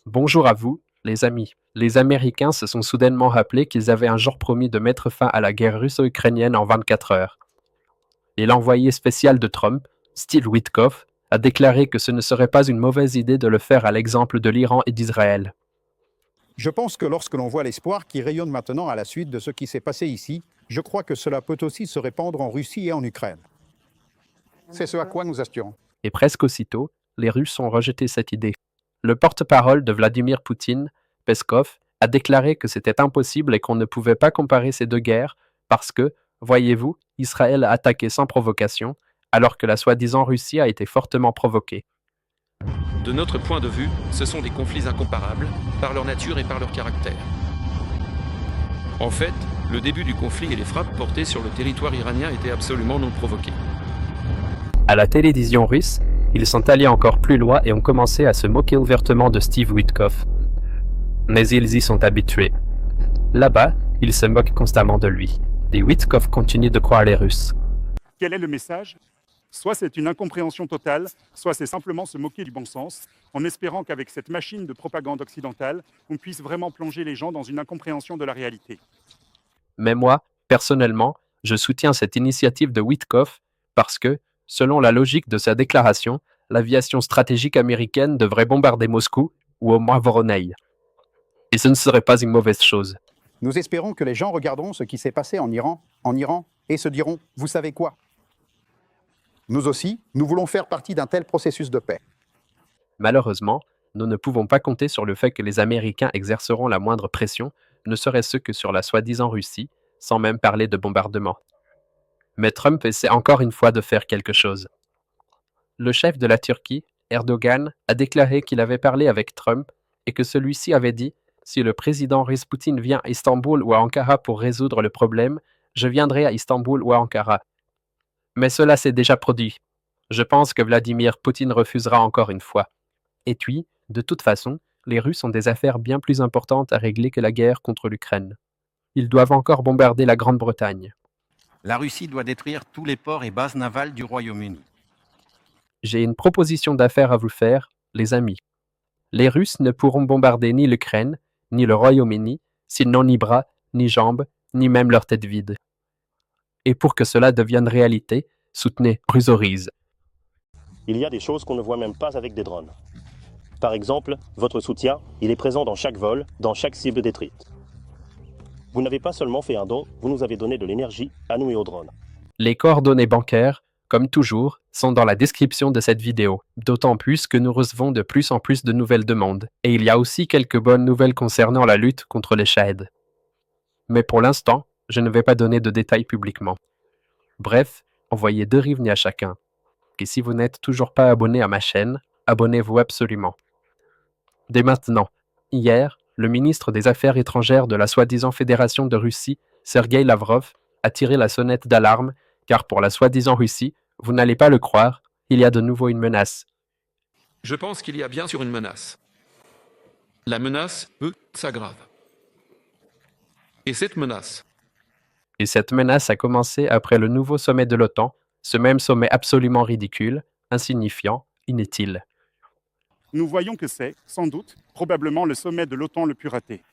Bonjour à vous, les amis. Les Américains se sont soudainement rappelés qu'ils avaient un jour promis de mettre fin à la guerre russo-ukrainienne en 24 heures. Et l'envoyé spécial de Trump, Steve Witkoff, a déclaré que ce ne serait pas une mauvaise idée de le faire à l'exemple de l'Iran et d'Israël. Je pense que lorsque l'on voit l'espoir qui rayonne maintenant à la suite de ce qui s'est passé ici, je crois que cela peut aussi se répandre en Russie et en Ukraine. C'est ce à quoi nous aspirons. Et presque aussitôt, les Russes ont rejeté cette idée. Le porte-parole de Vladimir Poutine, Peskov, a déclaré que c'était impossible et qu'on ne pouvait pas comparer ces deux guerres parce que, voyez-vous, Israël a attaqué sans provocation, alors que la soi-disant Russie a été fortement provoquée. De notre point de vue, ce sont des conflits incomparables, par leur nature et par leur caractère. En fait, le début du conflit et les frappes portées sur le territoire iranien étaient absolument non provoquées. À la télévision russe, ils sont allés encore plus loin et ont commencé à se moquer ouvertement de Steve Witkoff. Mais ils y sont habitués. Là-bas, ils se moquent constamment de lui. Et Witkoff continue de croire les Russes. Quel est le message? Soit c'est une incompréhension totale, soit c'est simplement se moquer du bon sens, en espérant qu'avec cette machine de propagande occidentale, on puisse vraiment plonger les gens dans une incompréhension de la réalité. Mais moi, personnellement, je soutiens cette initiative de Witkoff parce que, selon la logique de sa déclaration, l'aviation stratégique américaine devrait bombarder Moscou ou au moins Voronezh. Et ce ne serait pas une mauvaise chose. Nous espérons que les gens regarderont ce qui s'est passé en Iran, et se diront « Vous savez quoi ?» Nous aussi, nous voulons faire partie d'un tel processus de paix. Malheureusement, nous ne pouvons pas compter sur le fait que les Américains exerceront la moindre pression, ne serait-ce que sur la soi-disant Russie, sans même parler de bombardement. Mais Trump essaie encore une fois de faire quelque chose. Le chef de la Turquie, Erdogan, a déclaré qu'il avait parlé avec Trump et que celui-ci avait dit « Si le président russe Poutine vient à Istanbul ou à Ankara pour résoudre le problème, je viendrai à Istanbul ou à Ankara. » Mais cela s'est déjà produit. Je pense que Vladimir Poutine refusera encore une fois. Et puis, de toute façon, les Russes ont des affaires bien plus importantes à régler que la guerre contre l'Ukraine. Ils doivent encore bombarder la Grande-Bretagne. La Russie doit détruire tous les ports et bases navales du Royaume-Uni. J'ai une proposition d'affaires à vous faire, les amis. Les Russes ne pourront bombarder ni l'Ukraine, ni le Royaume-Uni, s'ils n'ont ni bras, ni jambes, ni même leur tête vide. Et pour que cela devienne réalité, soutenez Rusorise. Il y a des choses qu'on ne voit même pas avec des drones. Par exemple, votre soutien, il est présent dans chaque vol, dans chaque cible détruite. Vous n'avez pas seulement fait un don, vous nous avez donné de l'énergie, à nous et aux drones. Les coordonnées bancaires, comme toujours, sont dans la description de cette vidéo, d'autant plus que nous recevons de plus en plus de nouvelles demandes, et il y a aussi quelques bonnes nouvelles concernant la lutte contre les Shahed. Mais pour l'instant, je ne vais pas donner de détails publiquement. Bref, envoyez 2 hryvnies à chacun. Et si vous n'êtes toujours pas abonné à ma chaîne, abonnez-vous absolument. Dès maintenant, hier, le ministre des Affaires étrangères de la soi-disant Fédération de Russie, Sergueï Lavrov, a tiré la sonnette d'alarme, car pour la soi-disant Russie, vous n'allez pas le croire, il y a de nouveau une menace. Je pense qu'il y a bien sûr une menace. La menace, s'aggrave. Et cette menace, Et cette menace a commencé après le nouveau sommet de l'OTAN, ce même sommet absolument ridicule, insignifiant, inutile. Nous voyons que c'est, sans doute, probablement le sommet de l'OTAN le plus raté.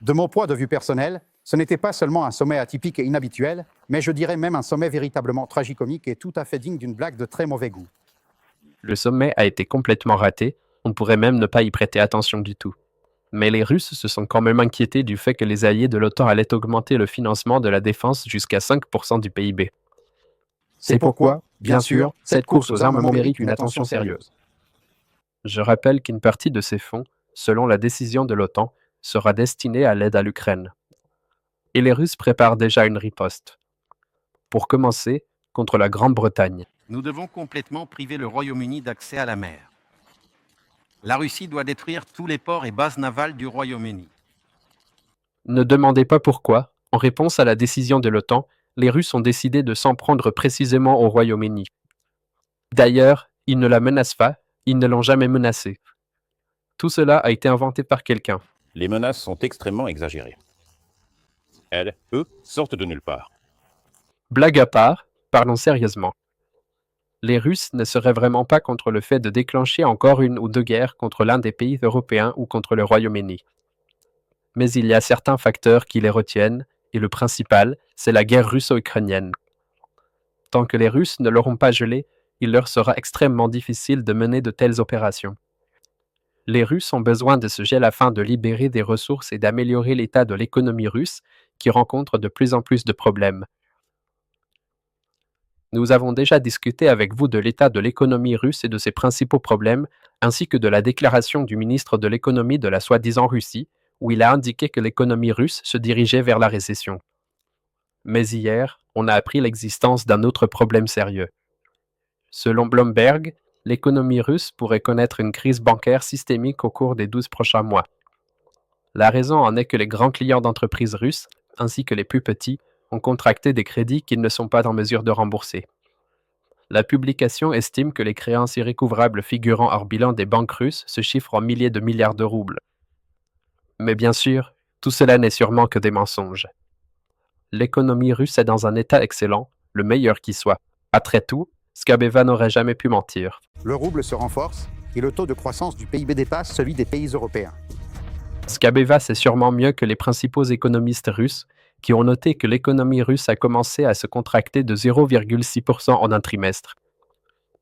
De mon point de vue personnel, ce n'était pas seulement un sommet atypique et inhabituel, mais je dirais même un sommet véritablement tragicomique et tout à fait digne d'une blague de très mauvais goût. Le sommet a été complètement raté, on pourrait même ne pas y prêter attention du tout. Mais les Russes se sont quand même inquiétés du fait que les alliés de l'OTAN allaient augmenter le financement de la défense jusqu'à 5% du PIB. C'est pourquoi, bien sûr, cette course aux armements mérite une attention sérieuse. Je rappelle qu'une partie de ces fonds, selon la décision de l'OTAN, sera destinée à l'aide à l'Ukraine. Et les Russes préparent déjà une riposte. Pour commencer, contre la Grande-Bretagne. Nous devons complètement priver le Royaume-Uni d'accès à la mer. La Russie doit détruire tous les ports et bases navales du Royaume-Uni. Ne demandez pas pourquoi, en réponse à la décision de l'OTAN, les Russes ont décidé de s'en prendre précisément au Royaume-Uni. D'ailleurs, ils ne la menacent pas, ils ne l'ont jamais menacée. Tout cela a été inventé par quelqu'un. Les menaces sont extrêmement exagérées. Elles, sortent de nulle part. Blague à part, parlons sérieusement. Les Russes ne seraient vraiment pas contre le fait de déclencher encore une ou deux guerres contre l'un des pays européens ou contre le Royaume-Uni. Mais il y a certains facteurs qui les retiennent, et le principal, c'est la guerre russo-ukrainienne. Tant que les Russes ne l'auront pas gelée, il leur sera extrêmement difficile de mener de telles opérations. Les Russes ont besoin de ce gel afin de libérer des ressources et d'améliorer l'état de l'économie russe, qui rencontre de plus en plus de problèmes. Nous avons déjà discuté avec vous de l'état de l'économie russe et de ses principaux problèmes, ainsi que de la déclaration du ministre de l'économie de la soi-disant Russie, où il a indiqué que l'économie russe se dirigeait vers la récession. Mais hier, on a appris l'existence d'un autre problème sérieux. Selon Bloomberg, l'économie russe pourrait connaître une crise bancaire systémique au cours des 12 prochains mois. La raison en est que les grands clients d'entreprises russes, ainsi que les plus petits, ont contracté des crédits qu'ils ne sont pas en mesure de rembourser. La publication estime que les créances irrécouvrables figurant hors bilan des banques russes se chiffrent en milliers de milliards de roubles. Mais bien sûr, tout cela n'est sûrement que des mensonges. L'économie russe est dans un état excellent, le meilleur qui soit. Après tout, Skabeva n'aurait jamais pu mentir. Le rouble se renforce et le taux de croissance du PIB dépasse celui des pays européens. Skabeva sait sûrement mieux que les principaux économistes russes, qui ont noté que l'économie russe a commencé à se contracter de 0,6% en un trimestre.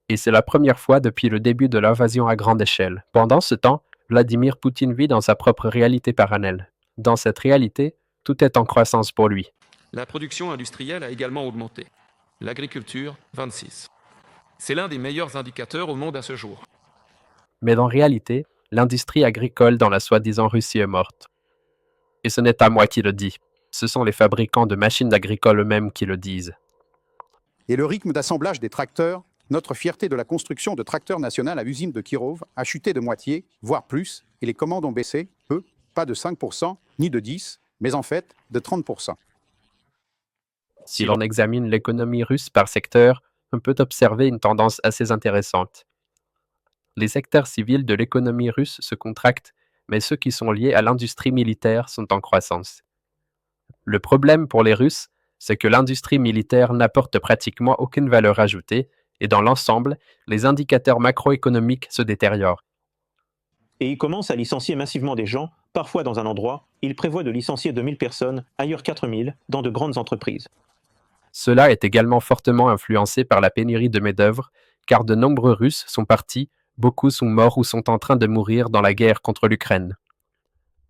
Et c'est la première fois depuis le début de l'invasion à grande échelle. Pendant ce temps, Vladimir Poutine vit dans sa propre réalité parallèle. Dans cette réalité, tout est en croissance pour lui. La production industrielle a également augmenté. L'agriculture, 26. C'est l'un des meilleurs indicateurs au monde à ce jour. Mais en réalité, l'industrie agricole dans la soi-disant Russie est morte. Et ce n'est pas moi qui le dis. Ce sont les fabricants de machines agricoles eux-mêmes qui le disent. Et le rythme d'assemblage des tracteurs, notre fierté de la construction de tracteurs national à l'usine de Kirov, a chuté de moitié, voire plus, et les commandes ont baissé, peu, pas de 5%, ni de 10%, mais en fait de 30%. Si l'on examine l'économie russe par secteur, on peut observer une tendance assez intéressante. Les secteurs civils de l'économie russe se contractent, mais ceux qui sont liés à l'industrie militaire sont en croissance. Le problème pour les Russes, c'est que l'industrie militaire n'apporte pratiquement aucune valeur ajoutée, et dans l'ensemble, les indicateurs macroéconomiques se détériorent. Et il commence à licencier massivement des gens, parfois dans un endroit, il prévoit de licencier 2000 personnes, ailleurs 4000, dans de grandes entreprises. Cela est également fortement influencé par la pénurie de main-d'œuvre, car de nombreux Russes sont partis, beaucoup sont morts ou sont en train de mourir dans la guerre contre l'Ukraine.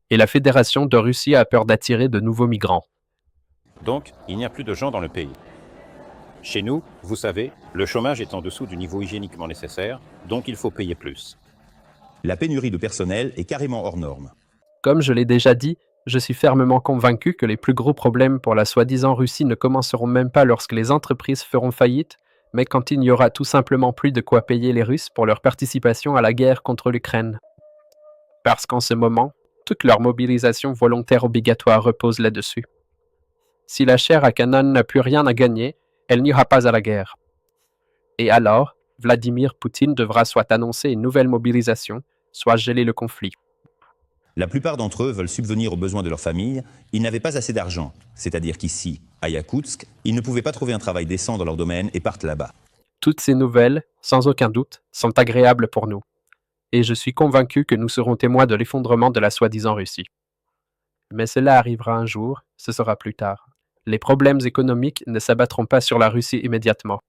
Et la Fédération de Russie a peur d'attirer de nouveaux migrants. Donc, il n'y a plus de gens dans le pays. Chez nous, vous savez, le chômage est en dessous du niveau hygiéniquement nécessaire, donc il faut payer plus. La pénurie de personnel est carrément hors norme. Comme je l'ai déjà dit, je suis fermement convaincu que les plus gros problèmes pour la soi-disant Russie ne commenceront même pas lorsque les entreprises feront faillite, mais quand il n'y aura tout simplement plus de quoi payer les Russes pour leur participation à la guerre contre l'Ukraine. Parce qu'en ce moment, toute leur mobilisation volontaire obligatoire repose là-dessus. Si la chair à canon n'a plus rien à gagner, elle n'ira pas à la guerre. Et alors, Vladimir Poutine devra soit annoncer une nouvelle mobilisation, soit geler le conflit. La plupart d'entre eux veulent subvenir aux besoins de leur famille. Ils n'avaient pas assez d'argent, c'est-à-dire qu'ici, à Yakoutsk, ils ne pouvaient pas trouver un travail décent dans leur domaine et partent là-bas. Toutes ces nouvelles, sans aucun doute, sont agréables pour nous. Et je suis convaincu que nous serons témoins de l'effondrement de la soi-disant Russie. Mais cela arrivera un jour, ce sera plus tard. Les problèmes économiques ne s'abattront pas sur la Russie immédiatement.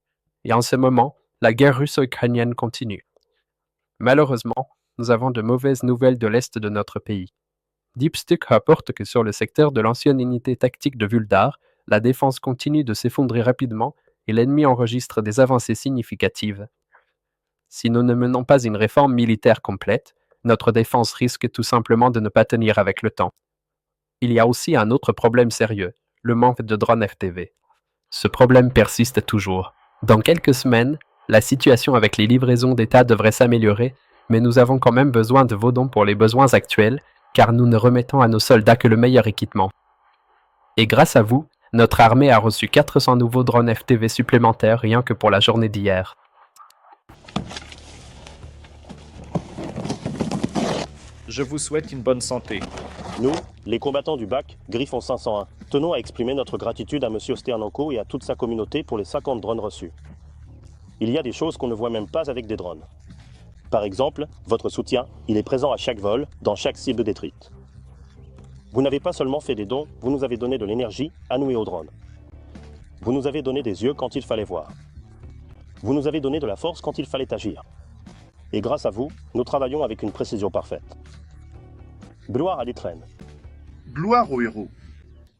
Et en ce moment, la guerre russo-ukrainienne continue. Malheureusement, nous avons de mauvaises nouvelles de l'Est de notre pays. Deepstick rapporte que sur le secteur de l'ancienne unité tactique de Vuldar, la défense continue de s'effondrer rapidement et l'ennemi enregistre des avancées significatives. Si nous ne menons pas une réforme militaire complète, notre défense risque tout simplement de ne pas tenir avec le temps. Il y a aussi un autre problème sérieux, le manque de drones FPV. Ce problème persiste toujours. Dans quelques semaines, la situation avec les livraisons d'État devrait s'améliorer, mais nous avons quand même besoin de vos dons pour les besoins actuels, car nous ne remettons à nos soldats que le meilleur équipement. Et grâce à vous, notre armée a reçu 400 nouveaux drones FPV supplémentaires rien que pour la journée d'hier. Je vous souhaite une bonne santé. Nous, les combattants du BAC, Griffon 501, tenons à exprimer notre gratitude à M. Sternenko et à toute sa communauté pour les 50 drones reçus. Il y a des choses qu'on ne voit même pas avec des drones. Par exemple, votre soutien, il est présent à chaque vol, dans chaque cible détruite. Vous n'avez pas seulement fait des dons, vous nous avez donné de l'énergie à nous et aux drones. Vous nous avez donné des yeux quand il fallait voir. Vous nous avez donné de la force quand il fallait agir. Et grâce à vous, nous travaillons avec une précision parfaite. Gloire à l'Ukraine. Gloire aux héros.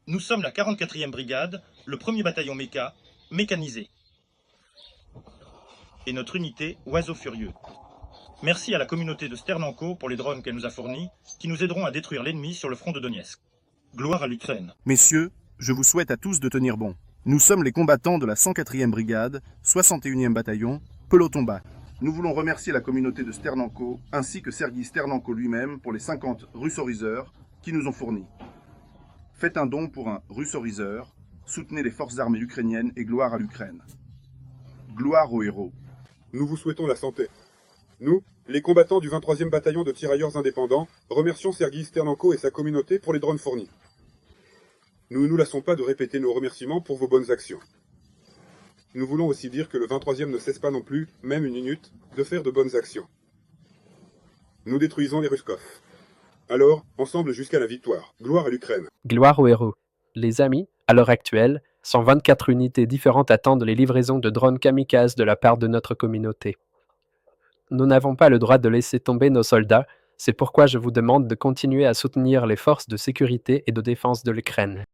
Nous sommes la 44e brigade, le 1er bataillon méca, mécanisé. Et notre unité, Oiseau Furieux. Merci à la communauté de Sternenko pour les drones qu'elle nous a fournis, qui nous aideront à détruire l'ennemi sur le front de Donetsk. Gloire à l'Ukraine. Messieurs, je vous souhaite à tous de tenir bon. Nous sommes les combattants de la 104e brigade, 61e bataillon, peloton bas. Nous voulons remercier la communauté de Sternenko, ainsi que Sergueï Sternenko lui-même pour les 50 russoriseurs qui nous ont fournis. Faites un don pour un russoriseur, soutenez les forces armées ukrainiennes et gloire à l'Ukraine. Gloire aux héros. Nous vous souhaitons la santé. Nous, les combattants du 23e bataillon de tirailleurs indépendants, remercions Sergueï Sternenko et sa communauté pour les drones fournis. Nous ne nous lassons pas de répéter nos remerciements pour vos bonnes actions. Nous voulons aussi dire que le 23e ne cesse pas non plus, même une minute, de faire de bonnes actions. Nous détruisons les Ruskov. Alors, ensemble jusqu'à la victoire. Gloire à l'Ukraine. Gloire aux héros. Les amis, à l'heure actuelle, 124 unités différentes attendent les livraisons de drones kamikazes de la part de notre communauté. Nous n'avons pas le droit de laisser tomber nos soldats, c'est pourquoi je vous demande de continuer à soutenir les forces de sécurité et de défense de l'Ukraine.